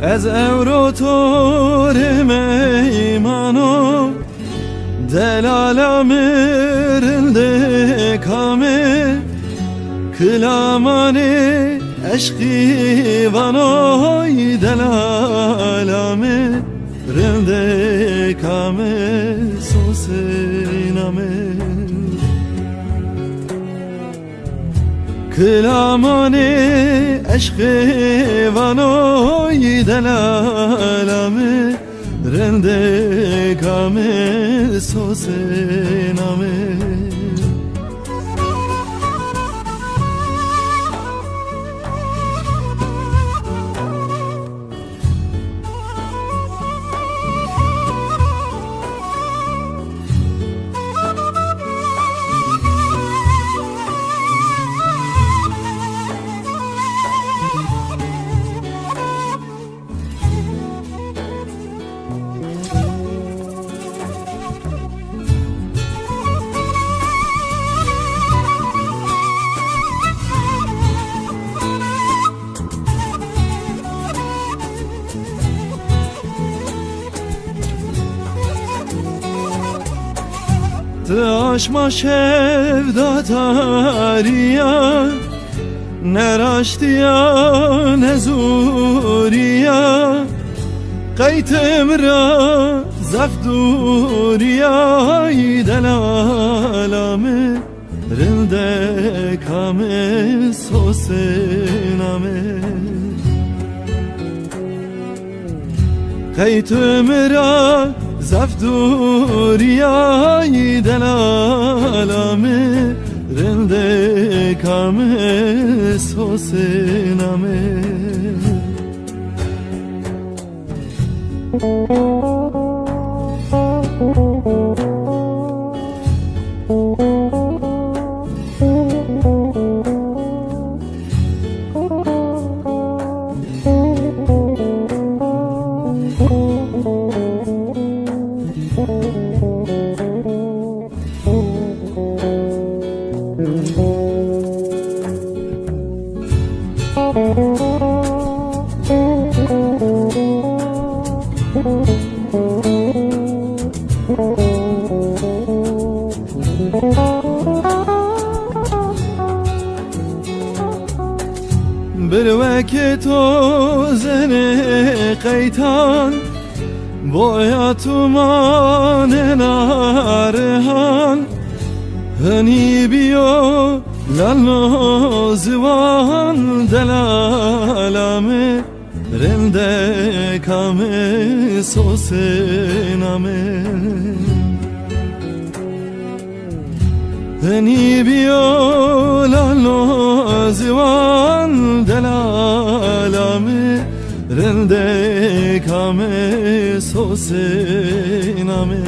از اوراتور میمانو دلالم رنده کامه کلامانی عشقی وانوی دلالم رنده کامه سوسینامه کلامانی عشقی وانوی دلالم رنده کامه سوسینامه Taşma şevda tariya ne raştiya ne zuriya Qaytem ra zafduriya delalame Rinde kame sosename Qaytem ra زفدوریای دلالامه رنده کامه سوسنامه بروکه تو زنه قیتان باید تو مان نارهان هنی بیو لالنازوان دلالامه رنده کامه سوسنامه هنی بیو لالنازوان دلالامه رنده کامه سوسنامه